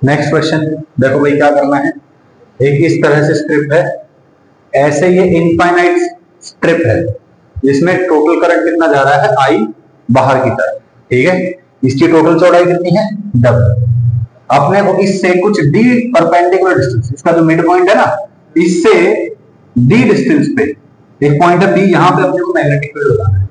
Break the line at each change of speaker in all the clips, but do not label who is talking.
Next question देखो भाई, क्या करना है। एक इस तरह से स्ट्रिप है, ऐसे ये इनफाइनाइट स्ट्रिप है जिसमें टोटल करंट कितना जा रहा है, आई बाहर की तरफ। ठीक है, इसकी टोटल चौड़ाई कितनी है, डब्ल्यू। अपने को इससे कुछ डी परपेंडिकुलर डिस्टेंस, इसका जो मिड पॉइंट है ना, इससे डी डिस्टेंस पे एक पॉइंट है बी, यहां पे अपने को मैग्नेटिक फील्ड लगाना है।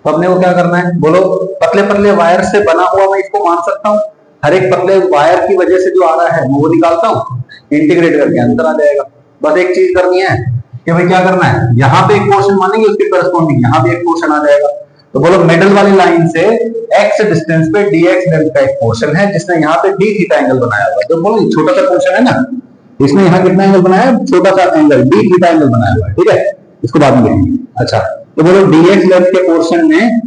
तो अपने को क्या करना है, बोलो। पतले पतले वायर से बना हुआ मैं इसको मान सकता हूं, हर एक पतले वायर की वजह से जो आ रहा है मैं वो निकालता हूं, इंटीग्रेट करके आंसर आ जाएगा। बस एक चीज करनी है कि भाई क्या करना है, यहाँ पे एक पोर्शन मानेंगे, उसके करस्पॉन्डिंग यहाँ पे एक पोर्शन आ जाएगा। तो बोलो मिडल वाली लाइन से x डिस्टेंस पे dx लेंथ का एक पोर्शन है जिसने यहाँ पे d थीटा एंगल बनाया हुआ है। तो बोलो छोटा सा पोर्शन है ना, इसने यहाँ कितना एंगल बनाया है, छोटा सा एंगल d थीटा एंगल बनाया हुआ है। ठीक है, इसको बाद में देखेंगे। अच्छा, तो बोलो dx लेंथ के पोर्शन में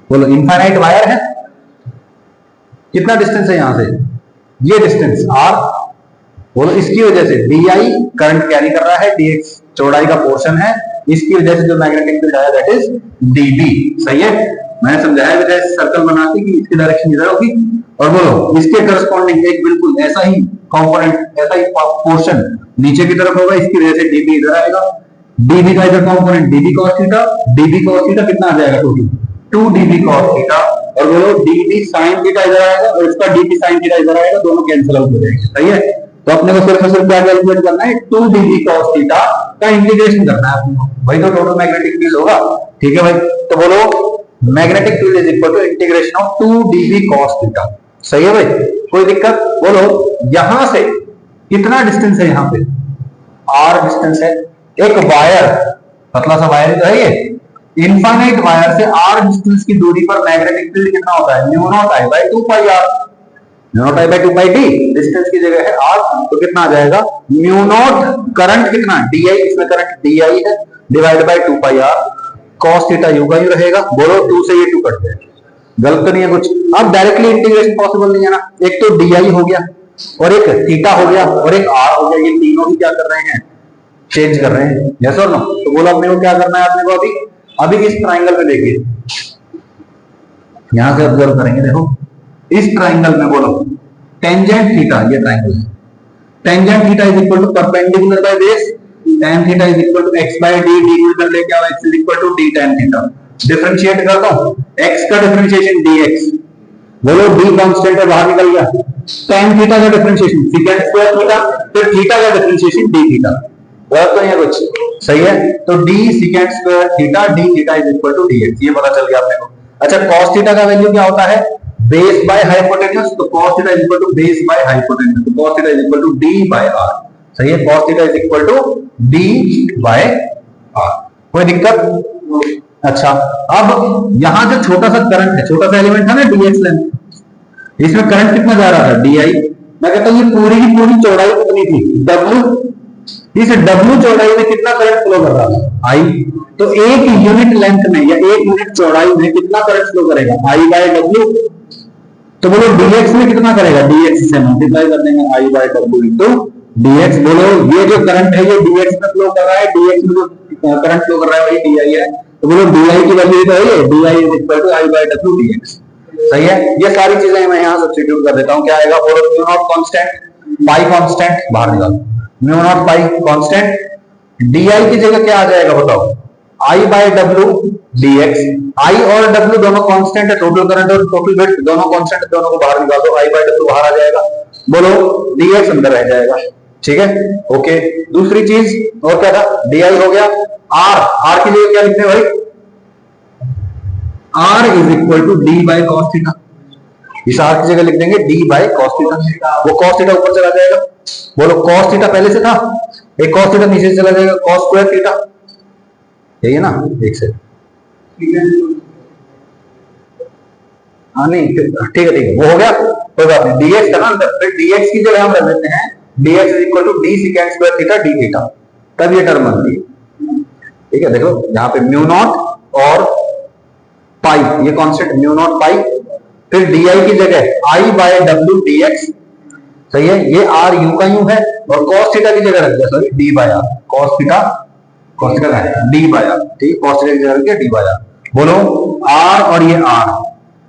बोलो इनफाइनाइट वायर है, कितना डिस्टेंस है यहां से, ये डिस्टेंस r। बोलो इसकी वजह से di करंट कैरी कर रहा है, dx चौड़ाई का पोर्शन है, इसकी वजह से जो मैग्नेटिक फील्ड आया दैट इज dB। सही है, मैंने समझाया वजह सर्कल बना के कि इसकी डायरेक्शन इधर होगी। और बोलो इसके करस्पॉन्डिंग एक बिल्कुल ऐसा ही कंपोनेंट, ऐसा ही पोर्शन नीचे की तरफ होगा, इसकी वजह से dB इधर आएगा। dB का इधर component dB cos theta, dB cos theta कितना आ जाएगा टोटल 2dB cos थीटा। और बोलो dB sin थीटा इधर आएगा और इसका dB sin थीटा इधर आएगा, दोनों कैंसिल आउट हो जाएंगे। सही है, तो अपने को सिर्फ क्या कैलकुलेट करना है, 2dB cos थीटा का इंटीग्रेशन करना है अपने को, वही तो टोटल मैग्नेटिक फील्ड होगा। ठीक है भाई, तो बोलो magnetic field is equal to integration of 2dB cos theta. सही है भाई, कोई दिक्कत। बोलो यहां से कितना डिस्टेंस है, यहाँ पे r डिस्टेंस है, एक वायर, पतला सा वायर तो है ये, इनफाइनाइट वायर से r डिस्टेंस की दूरी पर मैग्नेटिक फील्ड कितना होता है, mu naught I by 2 pi r। Mu naught I by 2 pi d, distance की जगह है r, तो कितना आ जाएगा, म्यू नॉट करंट कितना di, इसमें करंट di है, divide by 2 pi r, cos theta you का यू रहेगा। बोलो 2 से ये 2 कट जाएगा, गलत तो नहीं है कुछ। अब डायरेक्टली इंटीग्रेशन पॉसिबल नहीं है ना, एक तो di हो गया और एक थीटा हो गया और एक r हो गया, ये तीनों ही क्या कर रहे हैं, चेंज कर रहे हैं। यस और नो। तो बोलो अपने को क्या करना है, अपने को अभी इस ट्राइंगल में देखिए, यहां से ऑब्जर्व करेंगे। देखो इस ट्राइंगल में बोलो टेंजेंट थीटा, ये ट्राइंगल है, tangent theta is equal to perpendicular by base, tan theta is equal to x by d, d को इधर लेके आओ, x is equal to d tan theta. Differentiate करता हूं, x का डिफरेंशिएशन dx, बोलो d कांस्टेंट है, बाहर निकल गया। tan थीटा का डिफरेंशिएशन secant स्क्वायर थीटा, फिर थीटा का डिफरेंशिएशन d थीटा। गलत तो नहीं है कुछ, सही है। तो d secant square theta d theta is equal to dx, ये पता चल गया आपने को। अच्छा, cos थीटा का वैल्यू क्या होता है, बेस बाय हाइपोटेन्यूज, तो cos theta is equal to base by hypotenuse, तो cos theta is equal to d by r। सही है, cos theta is equal to d by r, कोई दिक्कत। अच्छा, अब यहां जो छोटा सा करंट है, छोटा सा एलिमेंट है ना dx लेंथ, इसमें करंट कितना जा रहा था, di। मैं कहता हूं ये पूरी की पूरी चौड़ाई कितनी थी, w, इस W चौड़ाई में कितना करंट फ्लो कर रहा है, I। तो एक यूनिट लेंथ में या एक यूनिट चौड़ाई में कितना करंट फ्लो करेगा, I बाय W। तो बोलो dx में कितना करेगा, dx से मल्टीप्लाई कर देंगे, I by W into dx। बोलो ये जो करंट है ये dx में फ्लो कर रहा है, dx में जो करंट फ्लो कर रहा है वही di है। तो बोलो di की वैल्यू तो है, di is equal to I by W dx। सही है, ये सारी चीजें मैं यहां सब्स्टिट्यूट कर देता हूं। क्या आएगा, बोलो mu naught constant, pi constant बाहर निकालो, mu naught pi constant, di की जगह क्या आ जाएगा बताओ, I by W dx। I और W दोनों कांस्टेंट है, टोटल करंट और टोटल वेट दोनों कांस्टेंट है, दोनों को बाहर निकाल दो, I बाय W बाहर आ जाएगा। बोलो dx अंदर रह जाएगा। ठीक है, ओके। दूसरी चीज और क्या था, di हो गया, r की जगह क्या लिखते हैं भाई, r is equal to d by cos theta. इस r की जगह लिख देंगे d बाय cos थीटा, वो cos थीटा ऊपर चला जाएगा। बोलो cos थीटा पहले से था, एक cos थीटा नीचे से चला जाएगा, cos स्क्वायर थीटा, यही है ना, एक से। हाँ नहीं ठीक है, वो हो गया, कोई बात नहीं। dx का ना अंदर, फिर dx की जगह हम रख देते हैं dx is equal to d secant square theta d theta, तब ये टर्म बनती है। ठीक है, देखो यहाँ पे म्यू नॉट और पाई, ये कांस्टेंट म्यू नॉट पाई, फिर di की जगह I बाय W dx। सही है, ये r u का u है और cos थीटा की जगह रख दिया, sorry d by r, cos theta का है d बाय r। ठीक, cos थीटा की जगह रख दिया d बाय r। बोलो r और ये r,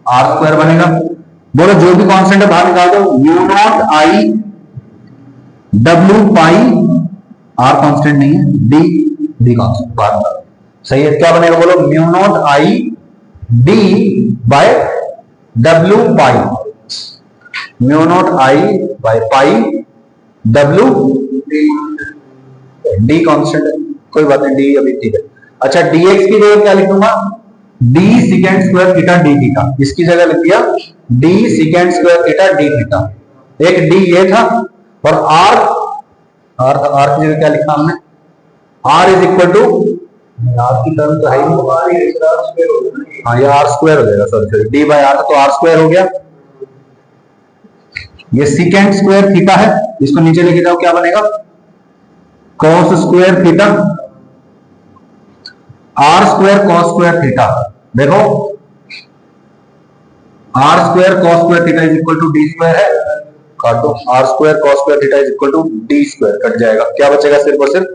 r स्क्वायर बनेगा, बोलो जो भी कांस्टेंट है बाहर निकाल दो, mu naught I W pi, R constant नहीं है, डी डी कांस्टेंट बाहर निकाल। सही है, क्या बनेगा बोलो, mu naught I D by W pi, mu naught I by pi W D constant है, कोई बात नहीं, डी अभी ठीक है। अच्छा dx की जगह क्या लिखूंगा, d secant square theta d theta, इसकी जगह लिख दिया d secant square theta d theta. एक d ये था और r की जगह क्या लिखा हमने, r is equal to, r की टर्म तो है ही, हाँ ये r स्क्वायर हो जाएगा, सॉरी d बाय r तो r स्क्वायर हो गया। ये secant स्क्वायर थीटा है, इसको नीचे लेके जाओ, क्या बनेगा, cos square theta, r square cos square theta. देखो r square cos square theta is equal to d square है, काट दो, r square cos square theta is equal to d square, cut जाएगा, क्या बचेगा, सिर्फ और सिर्फ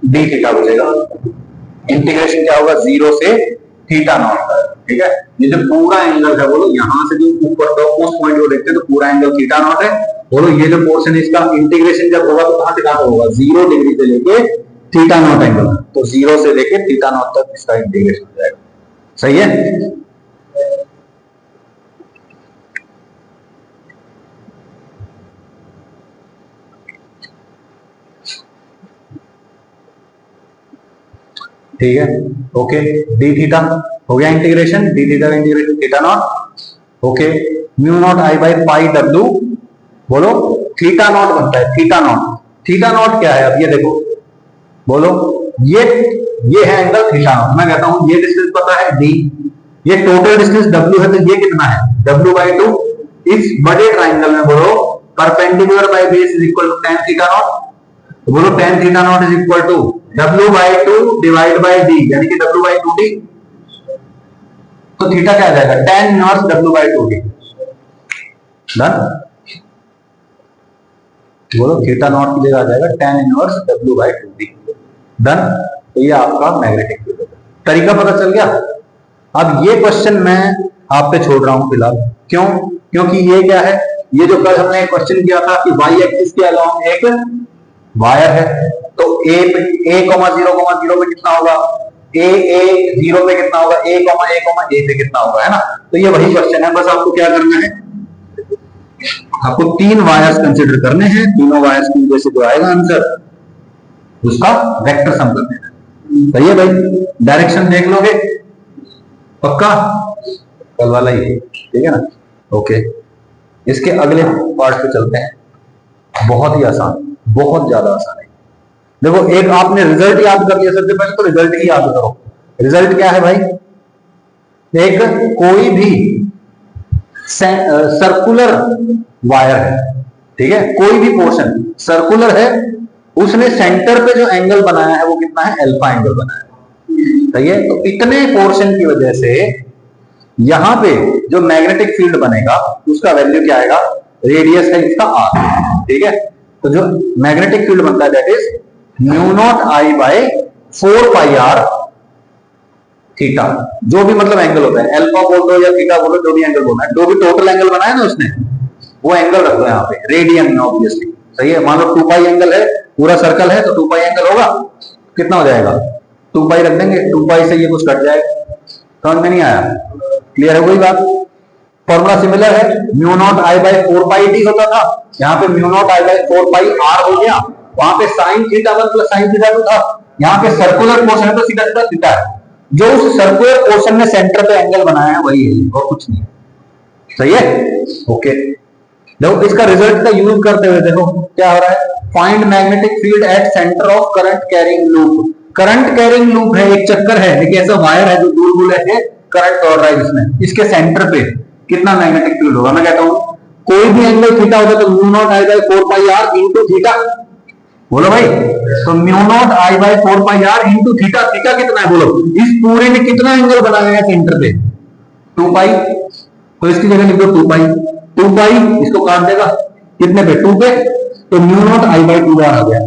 डी थीटा बचेगा। इंटीग्रेशन क्या होगा, 0 से थीटा नॉट तक, ठीक है। ये जो पूरा एंगल है बोलो, यहां से जो ऊपर मोस्ट पॉइंट को देखते हैं तो पूरा एंगल थीटा नॉट है। बोलो ये जो पोर्शन है इसका इंटीग्रेशन जब होगा तो कहां से कहां होगा, 0 डिग्री से लेके थीटा नॉट एंगल, तो 0 से लेके थीटा नॉट तक इसका इंटीग्रेशन हो जाएगा। सही है, ठीक है, ओके। डी थीटा हो गया इंटीग्रेशन, डी थीटा का integration theta naught, okay. Mu naught I by pi W, बोलो थीटा नॉट बनता है, थीटा नॉट, थीटा नॉट क्या है, अब ये देखो, बोलो ये है एंगल थीटा नॉट, मैं कहता हूं ये डिस्टेंस पता है d, ये टोटल डिस्टेंस w है, तो ये कितना है w/2। इस बड़े ट्राइंगल में बोलो perpendicular by base is equal to tan theta naught, तो बोलो tan theta naught is equal to w/2 divide by d, यानी कि w/2d, तो थीटा क्या आ जाएगा, tan इनवर्स w/2d। डन, बोलो थीटा नॉट की जगह आ जाएगा tan इनवर्स w/2d। डन, तो ये आपका मैग्नेटिक फील्ड है। तरीका पता चल गया। अब ये क्वेश्चन मैं आप पे छोड़ रहा हूं फिलहाल, क्यों, क्योंकि ये क्या है, ये जो कल हमने क्वेश्चन किया था कि y एक्सिस के अलोंग एक वायर है, तो a 0,0 पे कितना होगा, a 0 पे कितना होगा, a पे कितना होगा, है ना। तो ये वही क्वेश्चन है, बस आपको क्या करना है, आपको 3 वायर्स कंसिडर करने हैं, तीनों वायर्स की वजह से जो आएगा आंसर उसका वेक्टर सम कर देना। सही है भाई, डायरेक्शन देख लोगे पक्का, कल वाला ही, ठीक है ना, ओके। इसके अगले पार्ट पे चलते हैं, बहुत ही आसान, बहुत ज्यादा आसान है। देखो एक आपने रिजल्ट याद कर लिया, सबसे पहले तो रिजल्ट ही याद करो। रिजल्ट क्या है भाई, एक कोई भी सर्कुलर वायर है, ठीक है, कोई भी पोर्शन सर्कुलर है, उसने सेंटर पे जो एंगल बनाया है वो कितना है, अल्फा एंगल बनाया है। सही है, तो इतने पोर्शन की वजह से यहां पे जो मैग्नेटिक फील्ड बनेगा उसका वैल्यू क्या आएगा, रेडियस है इसका r, ठीक है। तो जो मैग्नेटिक फील्ड बनता है that is mu naught I by 4 pi R theta, जो भी मतलब एंगल होता है, अल्फा बोल दो या थीटा बोलो, जो भी एंगल बोलना है, जो भी टोटल एंगल बनाया ना उसने, वो एंगल रख दो यहाँ पे रेडियन में ऑब्वियसली। सही है, मान लो 2 पाई एंगल है, पूरा सर्कल है तो 2 पाई एंगल होगा, कितना हो जाएगा, 2 पाई रख देंगे, 2 पाई से ये कुछ कट जाएगा। समझ में नहीं आया, क्लियर है कोई बात। फॉर्मूला सिमिलर है, mu naught I by 4 pi D होता था, यहाँ पे mu naught I by 4 pi R हो गया, वहां पे sine theta 1 plus sine theta 2 था, यहाँ पे सर्कुलर पोर्शन है तो सीधा सीधा थीटा है, जो उस सर्कुलर पोर्शन में सेंटर पे एंगल बनाया है वही है और कुछ नहीं। सही है, ओके। देखो इसका रिजल्ट का यूज करते हुए देखो क्या हो रहा है, find magnetic field at centre of current carrying loop. Current carrying loop है, एक चक्कर है, एक ऐसा वायर है जो दूर दूर है, करंट दौड़ रहा है जिसमें, इसके सेंटर पे कितना मैग्नेटिक फील्ड होगा। मैं कहता हूं कोई भी एंगल थीटा होगा तो mu naught I by 4 pi R into theta, बोलो भाई, तो mu naught I by 4 pi R into theta, theta कितना है बोलो, इस पूरे ने कितना एंगल बनाया है सेंटर पे, 2 पाई, तो इसकी जगह लिख दो 2 पाई, 2 पाई इसको काट देगा कितने पे, 2 पे, तो mu naught I by 2 r आ गया।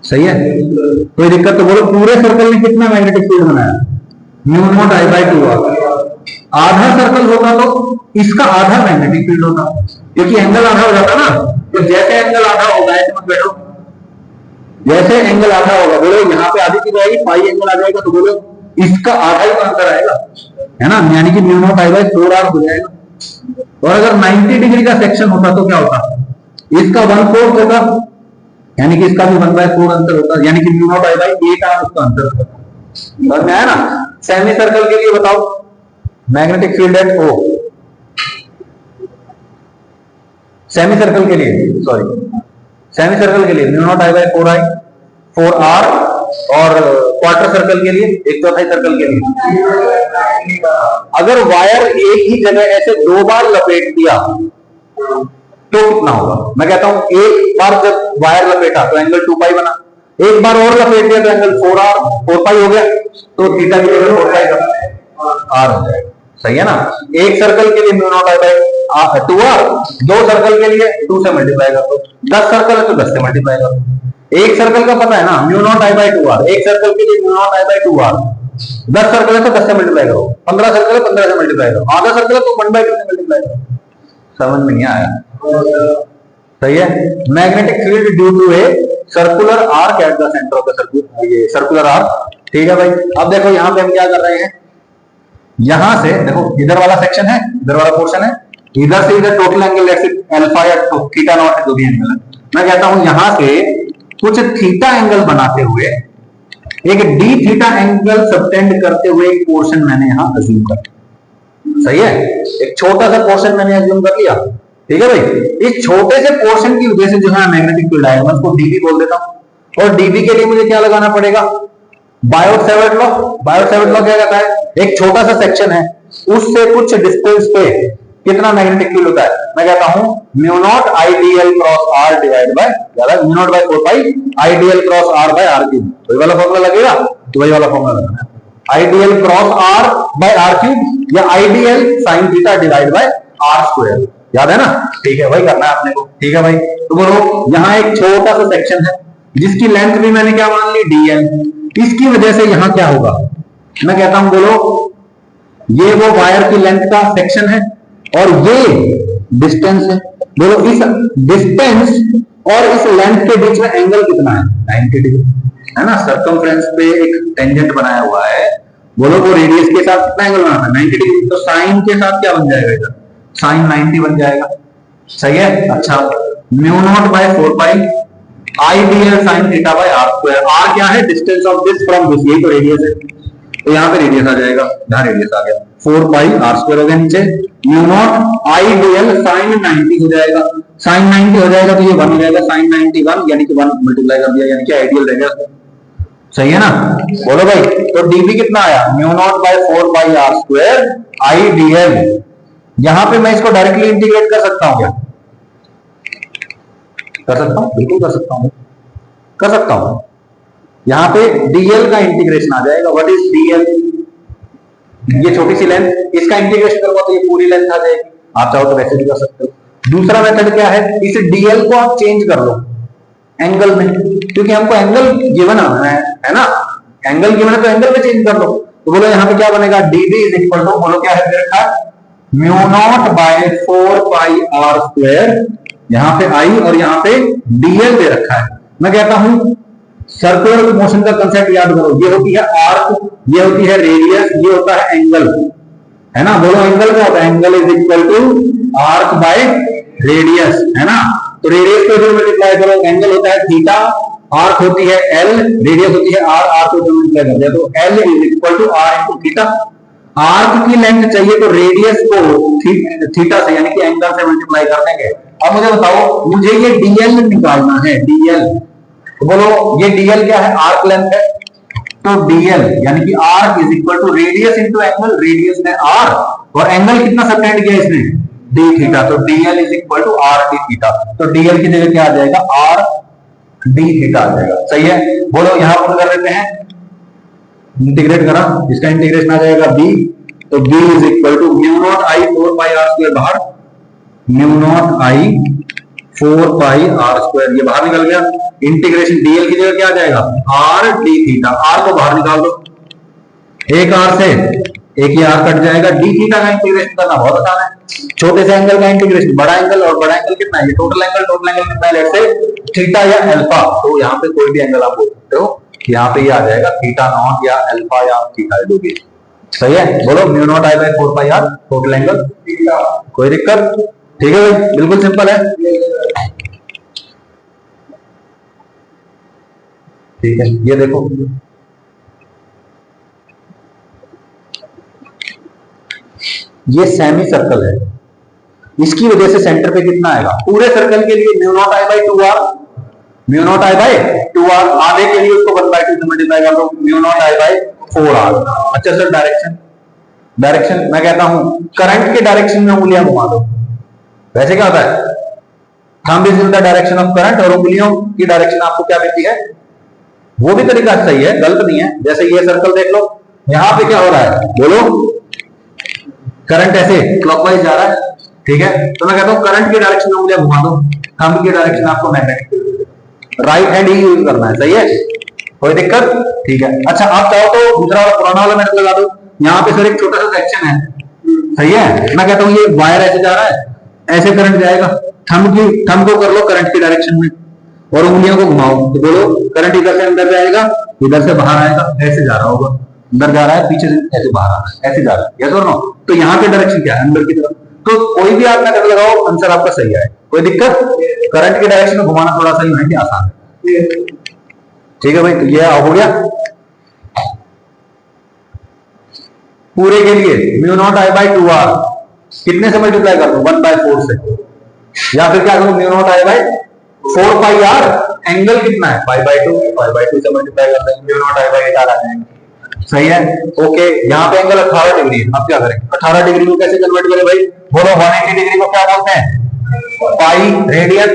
सही है, कोई दिक्कत तो बोलो, पूरे सर्कल ने कितना मैग्नेटिक फील्ड बनाया, mu naught I by 2 R. आधा सर्कल होता तो इसका आधा मैग्नेटिक फील्ड होता, क्योंकि एंगल आधा हो जाता ना। तो जैसे एंगल आधा होगा, ऐसे मत बैठो, जैसे एंगल आधा होगा, बोलो यहाँ पे आधी की जाएगी, पाई एंगल आ जाएगा, तो बोलो इसका आधा ही तो आंसर आएगा, है ना, यानी कि mu naught I by 4r हो जाएगा। और अगर 90 डिग्री का सेक्शन होता तो क्या होता, इसका 1/4 होता, यानी कि इसका भी 1/4 आंसर होता, यानी कि mu naught I bye 8r उसका आंसर होता। समझ में आया ना। सेमी सर्कल के लिए बताओ, magnetic field at O, semi circle के लिए, सॉरी सेमी सर्कल के लिए mu naught I by 4r, और क्वार्टर सर्कल के लिए, 1/4 सर्कल के लिए, अगर वायर एक ही जगह ऐसे 2 बार लपेट दिया तो कितना होगा। मैं कहता हूं एक बार जब वायर लपेटा तो एंगल 2π बना, एक बार और लपेट दिया तो एंगल 4π हो गया, तो थीटा की जगह 4π का r हो जाएगा। सही है ना। एक सर्कल के लिए mu naught I bye 2r, 2 circle के लिए 2 से मल्टीप्लाई कर दो, 10 सर्कल है तो 10 से मल्टीप्लाई कर दो। एक सर्कल का पता है ना, mu naught I bye 2r, एक सर्कल के लिए mu naught I bye 2r, 10 circle है तो 10 से मल्टीप्लाई करो, 15 सर्कल है 15 से मल्टीप्लाई करो, आधा सर्कल है तो 1/2 से मल्टीप्लाई करो। समझ में नहीं आया। सही है। Magnetic field due to a circular arc at the centre of the circular, ये सर्कुलर आर्क। ठीक है भाई। अब देखो यहां पे हम क्या कर रहे हैं, यहां से देखो इधर वाला सेक्शन है, इधर वाला पोर्शन है, इधर से इधर टोटल एंगल अल्फा या थीटा नॉट है, जो भी एंगल है, मैं कहता हूं यहां से कुछ थीटा एंगल बनाते हुए एक डी थीटा एंगल सबटेंड करते हुए एक पोर्शन मैंने यहां अज्यूम कर, सही है, एक छोटा सा पोर्शन मैंने अज्यूम कर लिया। ठीक है भाई। इस छोटे से पोर्शन की वजह से जो है मैग्नेटिक फील्ड आएगा, मैं उसको डीबी बोल देता हूं। और डीबी के लिए मुझे क्या लगाना पड़ेगा, बायोट-सैवर्ट लॉ। बायोट-सैवर्ट लॉ क्या कहता है, एक छोटा सा सेक्शन है, उससे कुछ डिस्टेंस पे कितना मैग्नेटिक फील्ड होता है। मैं कहता हूं mu naught IDL cross r divide by, ज्यादा mu naught by 4π IDL cross r by r cube. वही वाला फॉर्मूला लगेगा, तो वही वाला फॉर्मूला लगाना है, IDL cross r by r cube या IDL sine theta divide by r square. याद है ना। ठीक है, वही करना है अपने को। ठीक है भाई। तो बोलो यहां एक छोटा सा सेक्शन है जिसकी लेंथ भी मैंने क्या मान ली, dl। इसकी वजह से यहां क्या होगा, मैं कहता हूं बोलो ये वो वायर की लेंथ का सेक्शन है और ये डिस्टेंस है। बोलो इस डिस्टेंस और इस लेंथ के बीच में एंगल कितना है, 90 डिग्री, है ना। सर्कमफ्रेंस पे एक टेंजेंट बनाया हुआ है, बोलो वो रेडियस के साथ कितना एंगल बनाना है, 90 डिग्री। तो साइन के साथ क्या बन जाएगा इधर, साइन 90 बन जाएगा। सही है। अच्छा, mu naught by 4π IDL sine theta by r square. R क्या है, distance of this from this, यही तो रेडियस है, तो यहाँ पे रेडियस आ जाएगा, यहाँ रेडियस आ गया, 4π आर स्क्वायर हो गया नीचे, म्यू नॉट आईडीएल साइन 90 हो जाएगा, साइन 90 हो जाएगा तो ये 1 हो जाएगा, साइन 91 यानी कि 1 मल्टीप्लाई कर दिया, यानी कि आइडियल रहेगा। सही है ना। बोलो भाई, तो डीबी कितना आया, mu naught by 4π r square IDL. यहां पे मैं इसको डायरेक्टली इंटीग्रेट कर सकता हूं क्या, कर सकता हूं, बिल्कुल कर सकता हूं, कर सकता हूं। यहां पे डीएल का इंटीग्रेशन आ जाएगा। व्हाट इज डीएल, ये छोटी सी लेंथ, इसका इंटीग्रेशन करूंगा तो ये पूरी लेंथ आ जाएगी। आप चाहो तो वैसे भी कर सकते हो। दूसरा मेथड क्या है, इस डीएल को आप चेंज कर लो एंगल में, क्योंकि हमको एंगल गिवन है ना, एंगल गिवन है तो एंगल में चेंज कर लो। तो बोलो यहाँ पे क्या बनेगा, डीबी इज इक्वल टू, बोलो क्या है रखा, mu naught by 4π r square, यहां पे आई और यहां पे डीएल दे रखा है। मैं कहता हूं सर्कुलर मोशन का कंसेप्ट याद करो, ये होती है आर्क, ये होती है रेडियस, ये होता है एंगल, है ना। बोलो एंगल क्या होता है, angle is equal to arc by radius, है ना। तो रेडियस को जो मल्टीप्लाई करो, एंगल होता है थीटा, आर्क होती है एल, रेडियस होती है आर, आर को जो मल्टीप्लाई कर दिया तो L is equal to R into theta. Arc की लेंथ चाहिए तो रेडियस को थीटा से यानी कि एंगल से मल्टीप्लाई कर देंगे। अब मुझे बताओ, मुझे ये डीएल निकालना है, डीएल। तो बोलो ये डीएल क्या है, आर्क लेंथ है, तो डीएल यानी कि arc is equal to radius into angle, radius है आर और एंगल कितना सबटेंड किया इसने, डी थीटा, तो DL is equal to R D theta. तो डीएल की जगह क्या आ जाएगा, आर डी थीटा आ जाएगा। सही है। बोलो यहां पर कर लेते हैं, इंटीग्रेट करा, इसका इंटीग्रेशन आ जाएगा b, तो b is equal to mu naught I 4π r square, बाहर mu naught I 4π r square, ये बाहर निकल गया। इंटीग्रेशन dl की जगह क्या आ जाएगा, r d थीटा, r को बाहर निकाल दो, एक r से एक ये आर कट जाएगा, डी थीटा का इंटीग्रेशन करना बहुत आसान है। छोटे से एंगल का इंटीग्रेशन बड़ा एंगल, और बड़ा एंगल कितना है, ये टोटल एंगल कितना है, लेट्स से थीटा या अल्फा, तो यहाँ पे कोई भी एंगल आप बोल सकते हो, यहाँ पे ये आ जाएगा थीटा नॉट या अल्फा या थीटा, जो भी सही है। बोलो mu naught I by 4 pi R total angle, कोई दिक्कत? ठीक है भाई, बिल्कुल सिंपल है। ठीक है, ये देखो ये सेमी सर्कल है, इसकी वजह से सेंटर पे कितना आएगा, पूरे सर्कल के लिए mu naught I by 2r, mu naught I by 2r, आधे के लिए उसको 1/2 से मल्टीप्लाई कर दो, mu naught I by 4r। अच्छा सर डायरेक्शन मैं कहता हूं करंट के डायरेक्शन में उंगलियां घुमा दो। वैसे क्या होता है, thumb is in the direction of current, और उंगलियों की डायरेक्शन आपको क्या मिलती है, वो भी तरीका सही है, गलत नहीं है। जैसे ये सर्कल देख लो, यहां पे क्या हो रहा है, बोलो करंट ऐसे क्लॉकवाइज जा रहा है, ठीक है, तो मैं कहता हूं करंट की डायरेक्शन में उंगलियां घुमा दो, थंब की डायरेक्शन आपको मैग्नेटिक राइट हैंड ही यूज करना है, सही है, कोई दिक्कत? ठीक है। अच्छा आप चाहो तो दूसरा वाला पुराना वाला मेथड लगा दो, यहाँ पे सर एक छोटा सा सेक्शन है, सही है, मैं कहता हूँ ये वायर ऐसे जा रहा है, ऐसे करंट जाएगा, थंब को कर लो करंट की डायरेक्शन में और उंगलियों को घुमाओ, तो बोलो करंट इधर से अंदर जाएगा, इधर से बाहर आएगा, ऐसे जा रहा होगा, अंदर जा रहा है, पीछे से ऐसे बाहर आ रहा है, ऐसे जा रहा है, यस और नो? तो यहाँ पे डायरेक्शन क्या है, अंदर की तरफ। तो कोई भी आप मेथड लगाओ, आंसर आपका सही आए, कोई दिक्कत? करंट की डायरेक्शन में घुमाना थोड़ा सा ही आसान है, ठीक है भाई। तो ये हो गया पूरे के लिए mu naught I by 2r, कितने से मल्टीप्लाई कर दो, 1/4 से, या फिर क्या करो, mu naught I by 4 pi R, angle कितना है, 5/2 से मल्टीप्लाई कर देंगे, म्यू नॉट आई बाई 8 आ जाएगा, सही है, ओके। यहाँ पे एंगल 18 डिग्री है, अब क्या करें, 18 डिग्री को कैसे कन्वर्ट करें भाई, बोलो 180 डिग्री को क्या बोलते हैं, पाई रेडियन,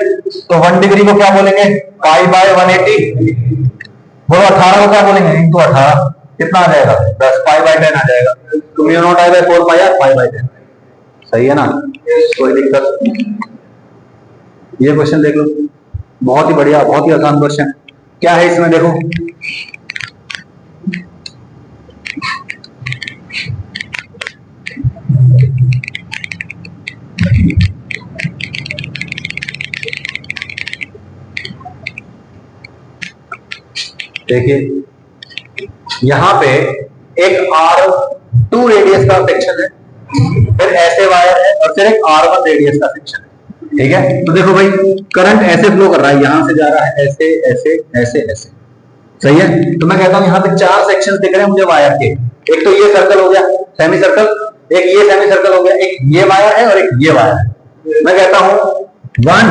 तो 1 डिग्री को क्या बोलेंगे, पाई बाय 180, बोलो 18 को क्या बोलेंगे, इंटू 18, कितना आ जाएगा, 10, पाई बाय 10 आ जाएगा, तो mu naught I by 4 pi R, pi by 10, सही है ना, कोई दिक्कत? ये क्वेश्चन देख लो, बहुत ही बढ़िया, बहुत ही आसान क्वेश्चन। क्या है इसमें देखो, देखिए यहां पे एक R2 रेडियस का सेक्शन है, फिर ऐसे वायर है, और फिर एक R1 रेडियस का सेक्शन है, ठीक है। तो देखो भाई करंट ऐसे फ्लो कर रहा है, यहां से जा रहा है ऐसे ऐसे ऐसे ऐसे, सही है। तो मैं कहता हूं यहाँ पे 4 सेक्शन दिख रहे हैं मुझे वायर के, एक तो ये सर्कल हो गया सेमी सर्कल, एक ये सेमी सर्कल हो गया, एक ये वायर है और एक ये वायर है। मैं कहता हूं 1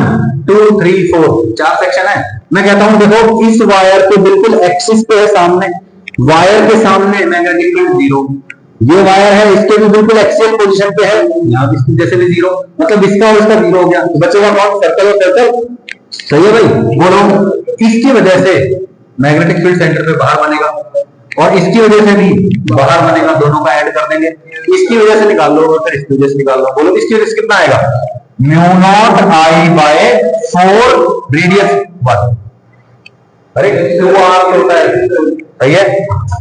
2 3 4 4 सेक्शन है। मैं कहता हूं देखो इस वायर के बिल्कुल एक्सिस पे है सामने, वायर के सामने मैग्नेटिक फील्ड 0, ये वायर है इसके भी बिल्कुल एक्सियल पोजीशन पे है, यहाँ इसकी जैसे भी 0, मतलब इसका और इसका 0 हो गया, तो बचेगा कौन, सर्कल और सर्कल, सही है भाई। बोलो इसकी वजह से मैग्नेटिक फील्ड सेंटर पे बाहर बनेगा, और इसकी वजह से भी बाहर बनेगा, दोनों का ऐड कर देंगे, इसकी वजह से निकाल लो और फिर इसकी वजह से निकाल लो। बोलो इसकी वजह से कितना आएगा, mu naught I by 4 radius 1, अरे 2r होता है, सही है,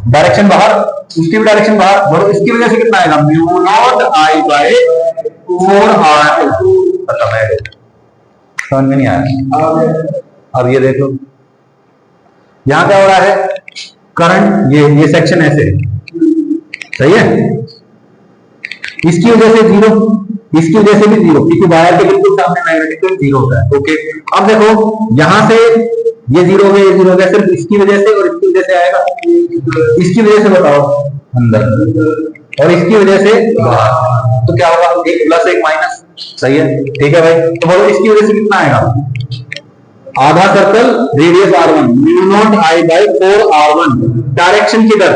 डायरेक्शन बाहर, उसकी भी डायरेक्शन बाहर, बोलो इसकी वजह से कितना आएगा, mu naught I bye 4r2, खत्म है, समझ में नहीं आया? अब ये देख लो यहां क्या हो रहा है, करंट ये सेक्शन ऐसे, सही है, इसकी वजह से 0, इसकी वजह से भी 0, क्योंकि वायर के बिल्कुल सामने मैग्नेटिक फील्ड 0 होता है, ओके। अब देखो यहां से ये 0 हो गया, ये 0 हो गया, सिर्फ इसकी वजह से और इसकी वजह से आएगा, इसकी वजह से बताओ अंदर और इसकी वजह से बाहर, तो क्या होगा, एक प्लस एक माइनस, सही है, ठीक है भाई। तो बोलो इसकी वजह से कितना आएगा, आधा circle radius r1, mu naught I by 4r1, direction किधर,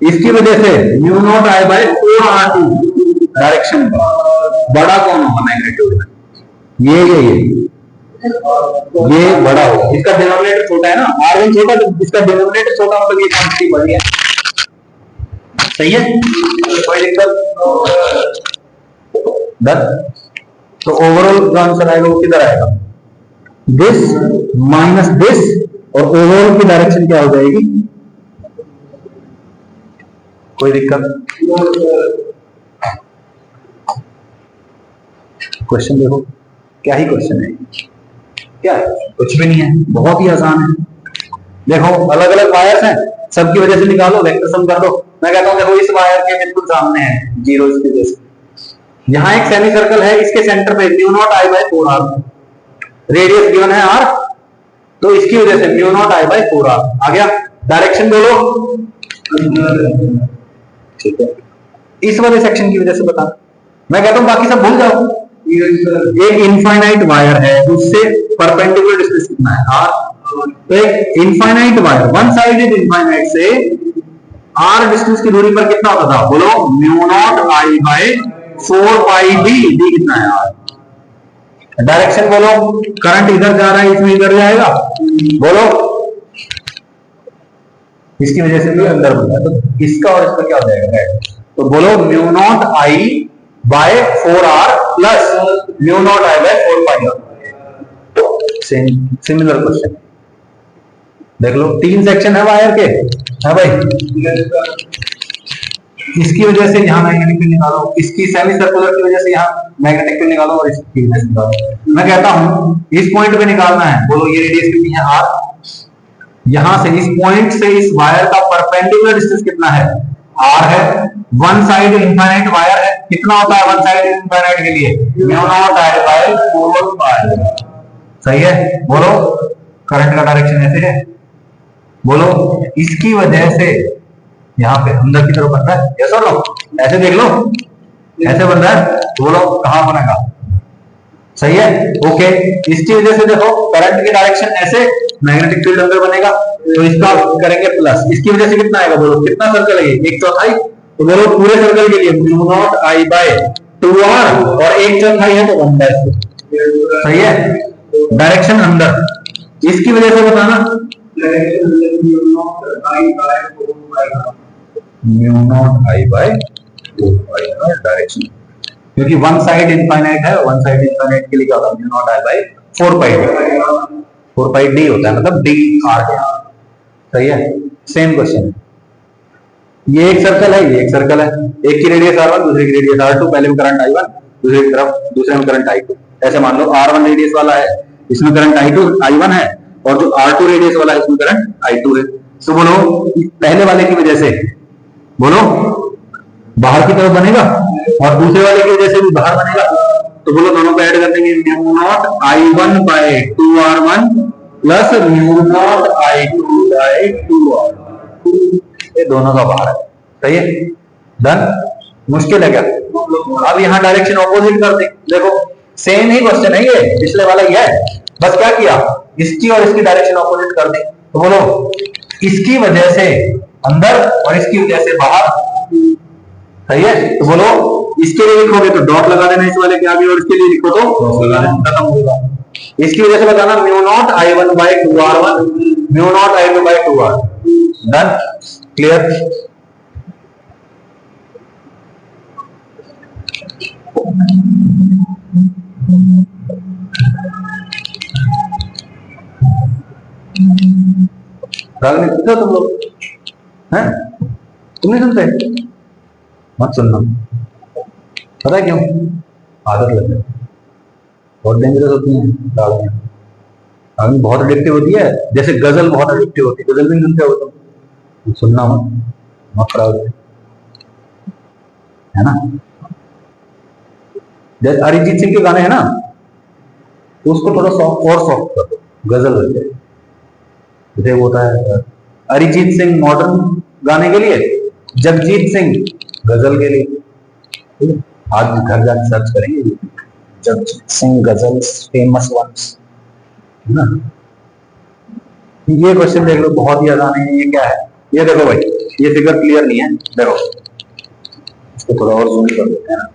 इसकी वजह से mu naught I by 4r2, direction बड़ा कौन होगा मैग्नेट्यूड में, ये बड़ा होगा, इसका डिनोमिनेटर छोटा है ना, r1 छोटा, तो इसका डिनोमिनेटर छोटा, मतलब ये क्वांटिटी बड़ी है, सही है, कोई दिक्कत? तो ओवरऑल जो आंसर आएगा वो किधर आएगा, दिस माइनस दिस, और ओवरऑल की डायरेक्शन क्या हो जाएगी, कोई दिक्कत? क्वेश्चन देखो, क्या ही क्वेश्चन है, क्या है? कुछ भी नहीं है, बहुत ही आसान है। देखो अलग अलग वायर्स हैं, सबकी वजह से निकालो, वेक्टर सम कर दो। मैं कहता हूं देखो इस वायर के बिल्कुल सामने है जीरो, इसकी वजह से यहां एक सेमी सर्कल है, इसके सेंटर पे mu naught I by 4r, radius given है r, तो इसकी वजह से mu naught I by 4r आ गया। डायरेक्शन बोलो, ठीक है, इस वाले सेक्शन की वजह से बता। मैं कहता हूं बाकी सब भूल जाओ। एक इनफाइनाइट वायर है, उससे परपेंडिकुलर डिस्टेंस कितना है r, तो एक infinite wire, one sided infinite से r डिस्टेंस की दूरी पर कितना होता था, बोलो mu naught I by 4 pi D, D कितना है r। डायरेक्शन बोलो, करंट इधर जा रहा है, इसमें इधर जाएगा, बोलो इसकी वजह से भी अंदर बनता है, तो इसका और इसका क्या हो जाएगा, तो बोलो mu naught I by 4r plus mu naught I by 4 pi r। Similar question देख लो, 3 सेक्शन है वायर के, है भाई, इसकी वजह से यहाँ मैग्नेटिक फील्ड निकालो, इसकी सेमी सर्कुलर की वजह से यहाँ मैग्नेटिक फील्ड निकालो, और इसकी वजह से निकालो। मैं कहता हूं इस पॉइंट पे निकालना है, बोलो ये रेडियस कितनी है r, यहां से इस पॉइंट से इस वायर का परपेंडिकुलर डिस्टेंस कितना है, r है, वन साइड इनफाइनाइट वायर है, कितना होता है वन साइड इनफाइनाइट के लिए, म्यू नॉट आई बाय 4 पाई। सही है, बोलो करंट का डायरेक्शन ऐसे है, बोलो इसकी वजह से यहाँ पे अंदर की तरफ बन रहा है, यस और नो, ऐसे देख लो, ऐसे बन रहा है, तो बोलो कहां बनेगा, सही है, ओके। इसकी वजह से देखो करंट की डायरेक्शन ऐसे, मैग्नेटिक फील्ड अंदर बनेगा, तो इसका करेंगे प्लस, इसकी वजह से कितना आएगा, बोलो कितना सर्कल है ये, 1/4, तो बोलो पूरे सर्कल के लिए mu naught I bye 2r, और 1/4 है तो 1/4, सही है। डायरेक्शन अंदर, इसकी वजह से बताना, mu naught I by 4 pi direction, क्योंकि वन साइड इनफाइनाइट है, वन साइड इनफाइनाइट के लिए क्या होता है, mu naught I by 4 pi D, 4 pi D होता है, मतलब डी आर है, सही है। सेम क्वेश्चन है, ये एक सर्कल है, ये एक सर्कल है, एक की रेडियस r1, दूसरे की रेडियस r2, पहले में करंट i1, दूसरे में करंट i2, ऐसे मान लो r1 रेडियस वाला है, इसमें करंट i1 है, और जो r2 रेडियस वाला है इसमें करंट i2 है। तो बोलो पहले वाले की वजह से, बोलो बाहर की तरफ बनेगा, और दूसरे वाले की वजह से भी बाहर बनेगा, तो बोलो दोनों को ऐड कर देंगे, mu naught i1 by 2r1 plus mu naught i2 by 2r2, ये दोनों का बाहर है, सही है, डन। मुश्किल है क्या? अब यहाँ डायरेक्शन ऑपोजिट कर दे, देखो सेम ही क्वेश्चन है ये, पिछले वाला ही है, बस क्या किया, इसकी और इसकी डायरेक्शन ऑपोजिट कर दी, तो बोलो इसकी वजह से अंदर और इसकी वजह से बाहर, सही है, तो बोलो इसके लिए लिखोगे तो डॉट लगा देना इस वाले के आगे, और इसके लिए लिखो तो क्रॉस लगा देना, खत्म होगा। इसकी वजह से बताना mu naught i1 by 2r1, mu naught i2 by 2r, done, clear. नहीं सुनते तुम लोग हैं, तुम नहीं सुनते, मत सुनना, पता है क्यों, आदत लग जाए, बहुत डेंजरस होती है रागनी, बहुत एडिक्टिव होती है, जैसे गजल बहुत एडिक्टिव होती है, गजल नहीं सुनते हो तुम, सुनना मत खराब है ना। जैसे अरिजीत सिंह के गाने हैं ना, तो उसको थोड़ा सॉफ्ट और सॉफ्ट कर दो, गजल लग जाए, जैसे होता है अरिजीत सिंह मॉडर्न गाने के लिए, जगजीत सिंह गजल के लिए, आज घर जाकर सर्च करेंगे जगजीत सिंह गजल्स फेमस वंस, है ना। ये क्वेश्चन देख लो, बहुत ही आसान है, ये क्या है, ये देखो भाई, ये फिगर क्लियर नहीं है, देखो इसको थोड़ा और जूम कर देते हैं ना,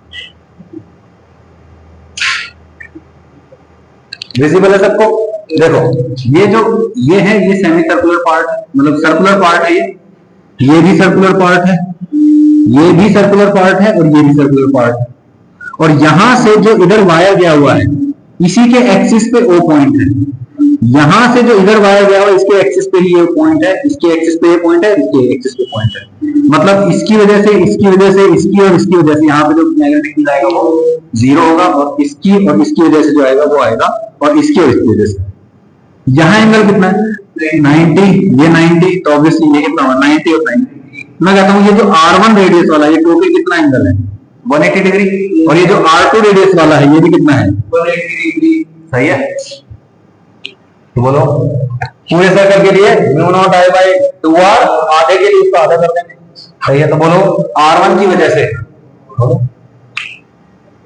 विजिबल है सबको, देखो ये है, ये सेमी सर्कुलर पार्ट, मतलब सर्कुलर पार्ट है, ये भी सर्कुलर पार्ट है, ये भी सर्कुलर पार्ट है, और ये भी सर्कुलर पार्ट है, और यहां से जो इधर वायर गया हुआ है, इसी के एक्सिस पे ओ पॉइंट है, यहां से जो इधर वायर गया हुआ है, इसके एक्सिस पे ही ये पॉइंट है, इसके एक्सिस पे ये पॉइंट है, इसके एक्सिस पे पॉइंट है, मतलब इसकी वजह से इसकी वजह से इसकी और इसकी वजह से यहाँ पे जो मैग्नेटिक फील्ड आएगा वो 0 होगा, और इसकी वजह से जो आएगा वो आएगा, और इसकी और इसकी वजह से। यहाँ एंगल कितना है 90, ये 90, तो ऑब्वियसली ये कितना होगा 90 और 90। मैं कहता हूँ ये जो R1 रेडियस वाला है ये टोटल कितना एंगल है 180 डिग्री, और ये जो R2 रेडियस वाला है ये भी कितना है 180 डिग्री। सही है, तो बोलो पूरे सर्कल के लिए μ0I/2R, आधे के लिए इसको आधा कर देंगे। सही है, तो बोलो R1 की वजह से बोलो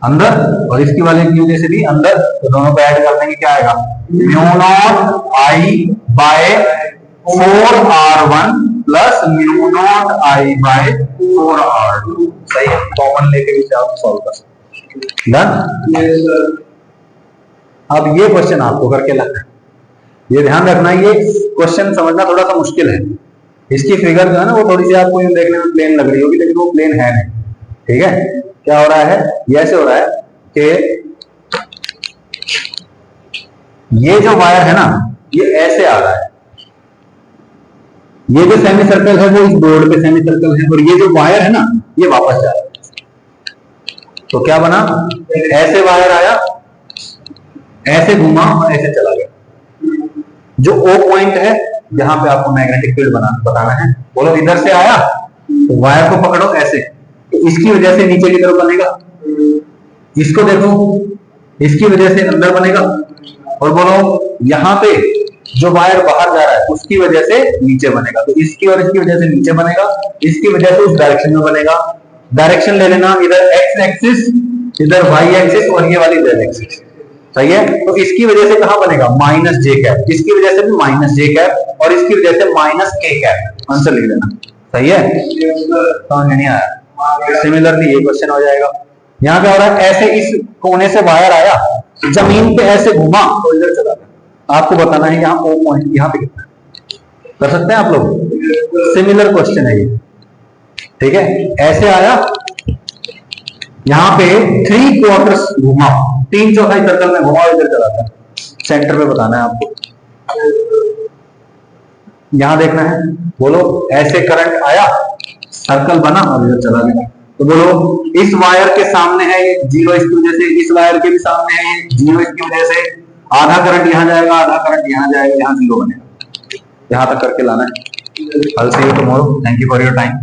अंदर, और इसकी वाले की वजह से भी अंदर, तो दोनों को ऐड कर देंगे, क्या आएगा μ0I/4R1 प्लस μ0I/4R2। सही है, कॉमन लेके भी आप सॉल्व कर सकते। डन। अब ये क्वेश्चन आपको करके लगना है, ये ध्यान रखना, ये क्वेश्चन समझना थोड़ा सा मुश्किल है। इसकी फिगर जो है ना वो थोड़ी सी आपको देखने में प्लेन लग रही होगी, लेकिन वो प्लेन है नहीं। ठीक है, क्या हो रहा है, ये ऐसे हो रहा है कि ये जो वायर है ना ये ऐसे आ रहा है, ये जो सेमी सर्कल है वो इस बोर्ड पे सेमी सर्कल है, और ये जो वायर है ना ये वापस जा रहा है। तो क्या बना, ऐसे वायर आया, ऐसे घुमा और ऐसे चला गया। जो O पॉइंट है जहां पे आपको मैग्नेटिक फील्ड बताना है, बोलो इधर से आया तो वायर को पकड़ो ऐसे, तो इसकी वजह से नीचे की तरफ बनेगा, इसको देखो इसकी वजह से अंदर बनेगा, और बोलो यहां पे जो वायर बाहर जा रहा है उसकी वजह से नीचे बनेगा, तो इसकी और इसकी वजह से नीचे बनेगा, इसकी वजह से उस डायरेक्शन में बनेगा। डायरेक्शन ले लेना, इधर एक्स एक्सिस, इधर वाई एक्सिस, और ये वाली जेड एक्सिस। सही है, तो इसकी वजह से कहां बनेगा माइनस जे कैप, इसकी वजह से भी माइनस जे कैप, और इसकी वजह से माइनस के कैप। आंसर लिख लेना। सही है, समझ नहीं आया, सिमिलरली ये क्वेश्चन हो जाएगा। यहाँ पे हो रहा है ऐसे इस कोने से वायर आया, जमीन पे ऐसे घुमा तो इधर चला गया। आपको बताना है यहाँ O पॉइंट यहाँ पे कितना कर सकते हैं आप लोग, सिमिलर क्वेश्चन है ये। ठीक है, ऐसे आया, यहाँ पे 3/4 घुमा, 3/4 सर्कल में घुमा, इधर चला गया। सेंटर पे बताना है आपको, यहां देखना है। बोलो ऐसे करंट आया, सर्कल बना और इधर चला गया। तो बोलो इस वायर के सामने है 0, इसकी वजह से, इस वायर के भी सामने है 0, इसकी वजह से आधा करंट यहां जाएगा, आधा करंट यहां जाएगा, यहां 0 बनेगा। यहां तक करके लाना है। I'll see you tomorrow. Thank you for your time.